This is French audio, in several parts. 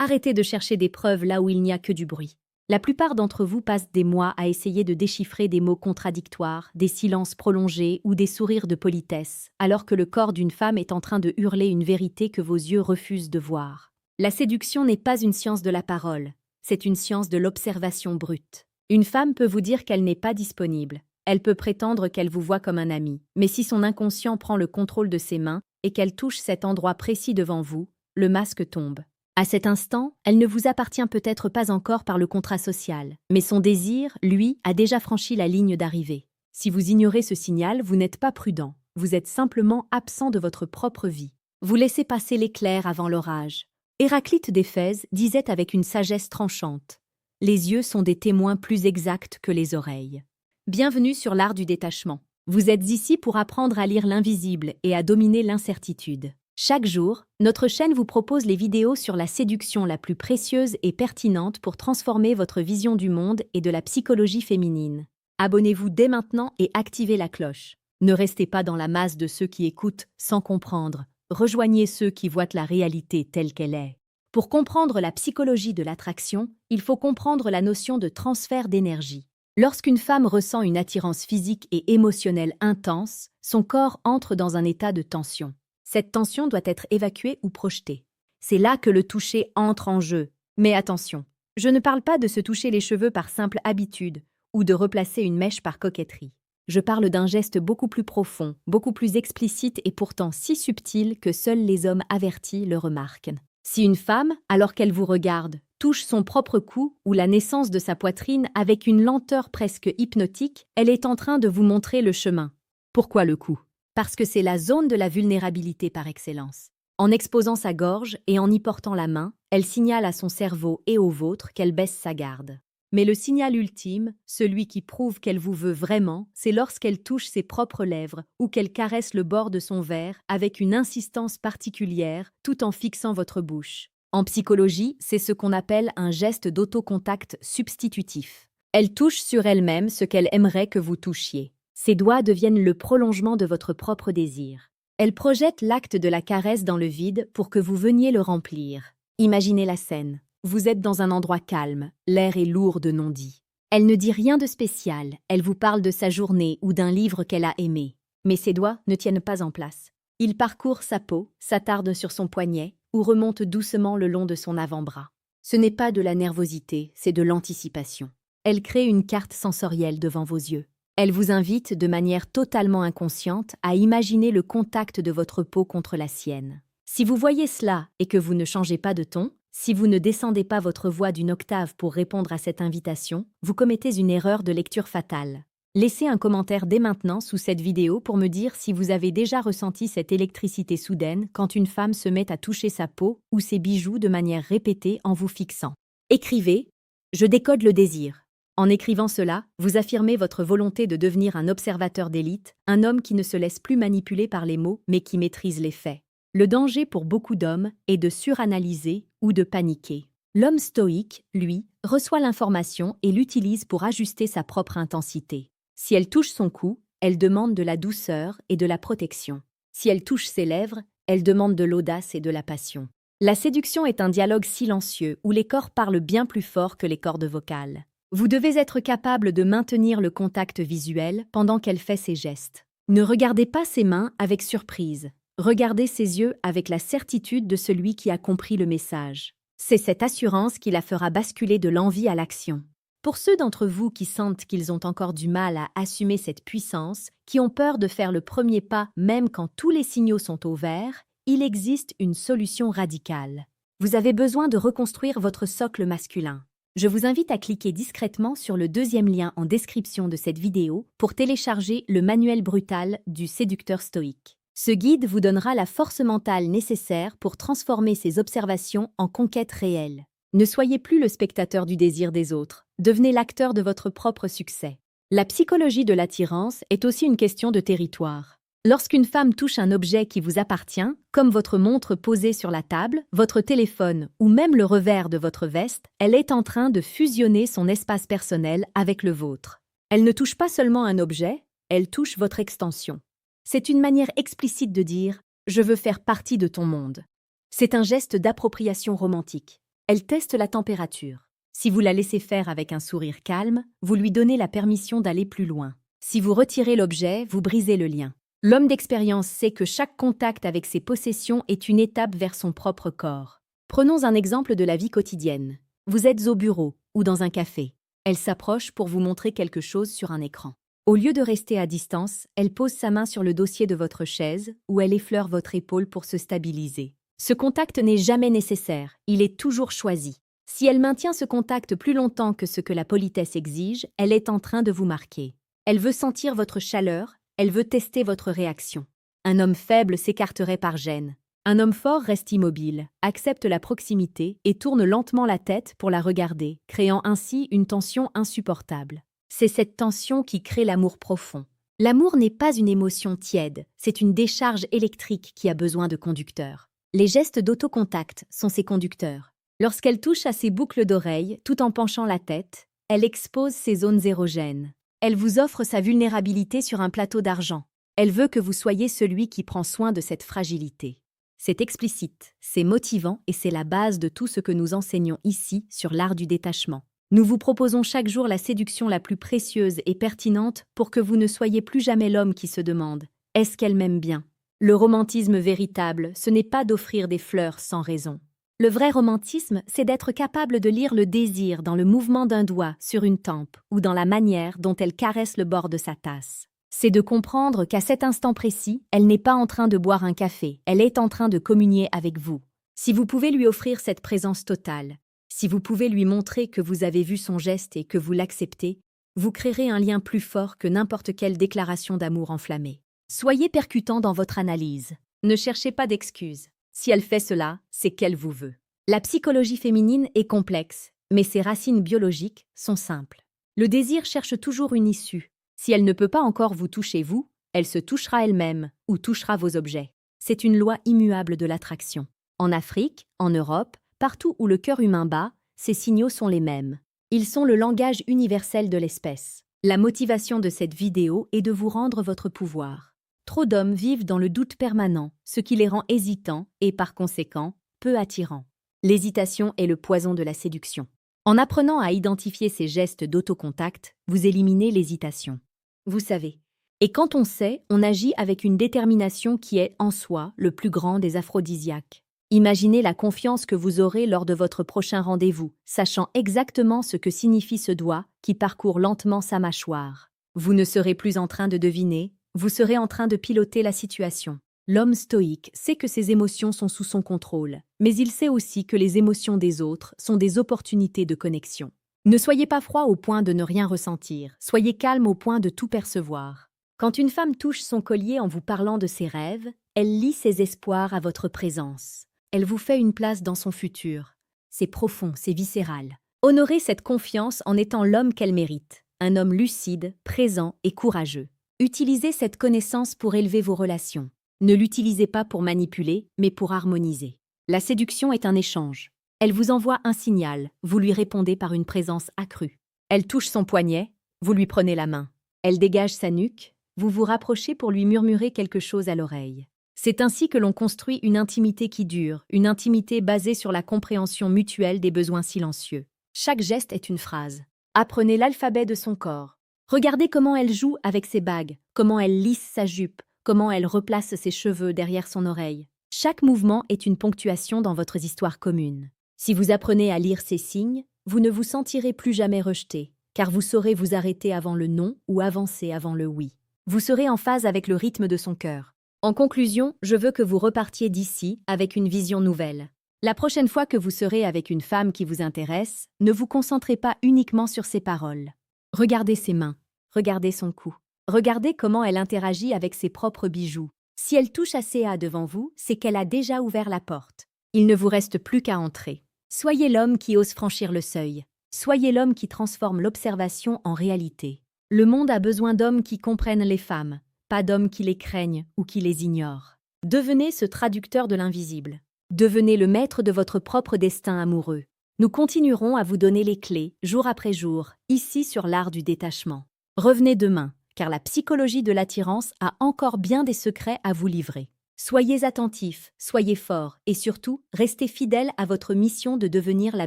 Arrêtez de chercher des preuves là où il n'y a que du bruit. La plupart d'entre vous passent des mois à essayer de déchiffrer des mots contradictoires, des silences prolongés ou des sourires de politesse, alors que le corps d'une femme est en train de hurler une vérité que vos yeux refusent de voir. La séduction n'est pas une science de la parole, c'est une science de l'observation brute. Une femme peut vous dire qu'elle n'est pas disponible, elle peut prétendre qu'elle vous voit comme un ami, mais si son inconscient prend le contrôle de ses mains et qu'elle touche cet endroit précis devant vous, le masque tombe. À cet instant, elle ne vous appartient peut-être pas encore par le contrat social, mais son désir, lui, a déjà franchi la ligne d'arrivée. Si vous ignorez ce signal, vous n'êtes pas prudent, vous êtes simplement absent de votre propre vie. Vous laissez passer l'éclair avant l'orage. Héraclite d'Éphèse disait avec une sagesse tranchante: « Les yeux sont des témoins plus exacts que les oreilles. » Bienvenue sur l'art du détachement. Vous êtes ici pour apprendre à lire l'invisible et à dominer l'incertitude. Chaque jour, notre chaîne vous propose les vidéos sur la séduction la plus précieuse et pertinente pour transformer votre vision du monde et de la psychologie féminine. Abonnez-vous dès maintenant et activez la cloche. Ne restez pas dans la masse de ceux qui écoutent sans comprendre. Rejoignez ceux qui voient la réalité telle qu'elle est. Pour comprendre la psychologie de l'attraction, il faut comprendre la notion de transfert d'énergie. Lorsqu'une femme ressent une attirance physique et émotionnelle intense, son corps entre dans un état de tension. Cette tension doit être évacuée ou projetée. C'est là que le toucher entre en jeu. Mais attention, je ne parle pas de se toucher les cheveux par simple habitude ou de replacer une mèche par coquetterie. Je parle d'un geste beaucoup plus profond, beaucoup plus explicite et pourtant si subtil que seuls les hommes avertis le remarquent. Si une femme, alors qu'elle vous regarde, touche son propre cou ou la naissance de sa poitrine avec une lenteur presque hypnotique, elle est en train de vous montrer le chemin. Pourquoi le cou ? Parce que c'est la zone de la vulnérabilité par excellence. En exposant sa gorge et en y portant la main, elle signale à son cerveau et au vôtre qu'elle baisse sa garde. Mais le signal ultime, celui qui prouve qu'elle vous veut vraiment, c'est lorsqu'elle touche ses propres lèvres ou qu'elle caresse le bord de son verre avec une insistance particulière tout en fixant votre bouche. En psychologie, c'est ce qu'on appelle un geste d'autocontact substitutif. Elle touche sur elle-même ce qu'elle aimerait que vous touchiez. Ses doigts deviennent le prolongement de votre propre désir. Elle projette l'acte de la caresse dans le vide pour que vous veniez le remplir. Imaginez la scène. Vous êtes dans un endroit calme, l'air est lourd de non-dits. Elle ne dit rien de spécial, elle vous parle de sa journée ou d'un livre qu'elle a aimé. Mais ses doigts ne tiennent pas en place. Ils parcourent sa peau, s'attardent sur son poignet ou remontent doucement le long de son avant-bras. Ce n'est pas de la nervosité, c'est de l'anticipation. Elle crée une carte sensorielle devant vos yeux. Elle vous invite, de manière totalement inconsciente, à imaginer le contact de votre peau contre la sienne. Si vous voyez cela et que vous ne changez pas de ton, si vous ne descendez pas votre voix d'une octave pour répondre à cette invitation, vous commettez une erreur de lecture fatale. Laissez un commentaire dès maintenant sous cette vidéo pour me dire si vous avez déjà ressenti cette électricité soudaine quand une femme se met à toucher sa peau ou ses bijoux de manière répétée en vous fixant. Écrivez « Je décode le désir ». En écrivant cela, vous affirmez votre volonté de devenir un observateur d'élite, un homme qui ne se laisse plus manipuler par les mots mais qui maîtrise les faits. Le danger pour beaucoup d'hommes est de suranalyser ou de paniquer. L'homme stoïque, lui, reçoit l'information et l'utilise pour ajuster sa propre intensité. Si elle touche son cou, elle demande de la douceur et de la protection. Si elle touche ses lèvres, elle demande de l'audace et de la passion. La séduction est un dialogue silencieux où les corps parlent bien plus fort que les cordes vocales. Vous devez être capable de maintenir le contact visuel pendant qu'elle fait ses gestes. Ne regardez pas ses mains avec surprise. Regardez ses yeux avec la certitude de celui qui a compris le message. C'est cette assurance qui la fera basculer de l'envie à l'action. Pour ceux d'entre vous qui sentent qu'ils ont encore du mal à assumer cette puissance, qui ont peur de faire le premier pas même quand tous les signaux sont au vert, il existe une solution radicale. Vous avez besoin de reconstruire votre socle masculin. Je vous invite à cliquer discrètement sur le deuxième lien en description de cette vidéo pour télécharger le manuel brutal du séducteur stoïque. Ce guide vous donnera la force mentale nécessaire pour transformer ces observations en conquêtes réelles. Ne soyez plus le spectateur du désir des autres, devenez l'acteur de votre propre succès. La psychologie de l'attirance est aussi une question de territoire. Lorsqu'une femme touche un objet qui vous appartient, comme votre montre posée sur la table, votre téléphone ou même le revers de votre veste, elle est en train de fusionner son espace personnel avec le vôtre. Elle ne touche pas seulement un objet, elle touche votre extension. C'est une manière explicite de dire « je veux faire partie de ton monde ». C'est un geste d'appropriation romantique. Elle teste la température. Si vous la laissez faire avec un sourire calme, vous lui donnez la permission d'aller plus loin. Si vous retirez l'objet, vous brisez le lien. L'homme d'expérience sait que chaque contact avec ses possessions est une étape vers son propre corps. Prenons un exemple de la vie quotidienne. Vous êtes au bureau ou dans un café. Elle s'approche pour vous montrer quelque chose sur un écran. Au lieu de rester à distance, elle pose sa main sur le dossier de votre chaise ou elle effleure votre épaule pour se stabiliser. Ce contact n'est jamais nécessaire, il est toujours choisi. Si elle maintient ce contact plus longtemps que ce que la politesse exige, elle est en train de vous marquer. Elle veut sentir votre chaleur, elle veut tester votre réaction. Un homme faible s'écarterait par gêne. Un homme fort reste immobile, accepte la proximité et tourne lentement la tête pour la regarder, créant ainsi une tension insupportable. C'est cette tension qui crée l'amour profond. L'amour n'est pas une émotion tiède, c'est une décharge électrique qui a besoin de conducteurs. Les gestes d'autocontact sont ces conducteurs. Lorsqu'elle touche à ses boucles d'oreilles, tout en penchant la tête, elle expose ses zones érogènes. Elle vous offre sa vulnérabilité sur un plateau d'argent. Elle veut que vous soyez celui qui prend soin de cette fragilité. C'est explicite, c'est motivant et c'est la base de tout ce que nous enseignons ici sur l'art du détachement. Nous vous proposons chaque jour la séduction la plus précieuse et pertinente pour que vous ne soyez plus jamais l'homme qui se demande « Est-ce qu'elle m'aime bien ?» Le romantisme véritable, ce n'est pas d'offrir des fleurs sans raison. Le vrai romantisme, c'est d'être capable de lire le désir dans le mouvement d'un doigt sur une tempe ou dans la manière dont elle caresse le bord de sa tasse. C'est de comprendre qu'à cet instant précis, elle n'est pas en train de boire un café, elle est en train de communier avec vous. Si vous pouvez lui offrir cette présence totale, si vous pouvez lui montrer que vous avez vu son geste et que vous l'acceptez, vous créerez un lien plus fort que n'importe quelle déclaration d'amour enflammée. Soyez percutant dans votre analyse. Ne cherchez pas d'excuses. Si elle fait cela, c'est qu'elle vous veut. La psychologie féminine est complexe, mais ses racines biologiques sont simples. Le désir cherche toujours une issue. Si elle ne peut pas encore vous toucher vous, elle se touchera elle-même ou touchera vos objets. C'est une loi immuable de l'attraction. En Afrique, en Europe, partout où le cœur humain bat, ces signaux sont les mêmes. Ils sont le langage universel de l'espèce. La motivation de cette vidéo est de vous rendre votre pouvoir. Trop d'hommes vivent dans le doute permanent, ce qui les rend hésitants et, par conséquent, peu attirants. L'hésitation est le poison de la séduction. En apprenant à identifier ces gestes d'autocontact, vous éliminez l'hésitation. Vous savez. Et quand on sait, on agit avec une détermination qui est, en soi, le plus grand des aphrodisiaques. Imaginez la confiance que vous aurez lors de votre prochain rendez-vous, sachant exactement ce que signifie ce doigt qui parcourt lentement sa mâchoire. Vous ne serez plus en train de deviner, vous serez en train de piloter la situation. L'homme stoïque sait que ses émotions sont sous son contrôle, mais il sait aussi que les émotions des autres sont des opportunités de connexion. Ne soyez pas froid au point de ne rien ressentir, soyez calme au point de tout percevoir. Quand une femme touche son collier en vous parlant de ses rêves, elle lie ses espoirs à votre présence. Elle vous fait une place dans son futur. C'est profond, c'est viscéral. Honorez cette confiance en étant l'homme qu'elle mérite, un homme lucide, présent et courageux. Utilisez cette connaissance pour élever vos relations. Ne l'utilisez pas pour manipuler, mais pour harmoniser. La séduction est un échange. Elle vous envoie un signal, vous lui répondez par une présence accrue. Elle touche son poignet, vous lui prenez la main. Elle dégage sa nuque, vous vous rapprochez pour lui murmurer quelque chose à l'oreille. C'est ainsi que l'on construit une intimité qui dure, une intimité basée sur la compréhension mutuelle des besoins silencieux. Chaque geste est une phrase. Apprenez l'alphabet de son corps. Regardez comment elle joue avec ses bagues, comment elle lisse sa jupe, comment elle replace ses cheveux derrière son oreille. Chaque mouvement est une ponctuation dans votre histoire commune. Si vous apprenez à lire ces signes, vous ne vous sentirez plus jamais rejeté, car vous saurez vous arrêter avant le non ou avancer avant le oui. Vous serez en phase avec le rythme de son cœur. En conclusion, je veux que vous repartiez d'ici avec une vision nouvelle. La prochaine fois que vous serez avec une femme qui vous intéresse, ne vous concentrez pas uniquement sur ses paroles. Regardez ses mains, regardez son cou. Regardez comment elle interagit avec ses propres bijoux. Si elle touche assez à devant vous, c'est qu'elle a déjà ouvert la porte. Il ne vous reste plus qu'à entrer. Soyez l'homme qui ose franchir le seuil. Soyez l'homme qui transforme l'observation en réalité. Le monde a besoin d'hommes qui comprennent les femmes, pas d'hommes qui les craignent ou qui les ignorent. Devenez ce traducteur de l'invisible. Devenez le maître de votre propre destin amoureux. Nous continuerons à vous donner les clés, jour après jour, ici sur l'art du détachement. Revenez demain, car la psychologie de l'attirance a encore bien des secrets à vous livrer. Soyez attentifs, soyez forts et surtout, restez fidèles à votre mission de devenir la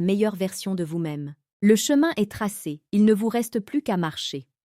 meilleure version de vous-même. Le chemin est tracé, il ne vous reste plus qu'à marcher.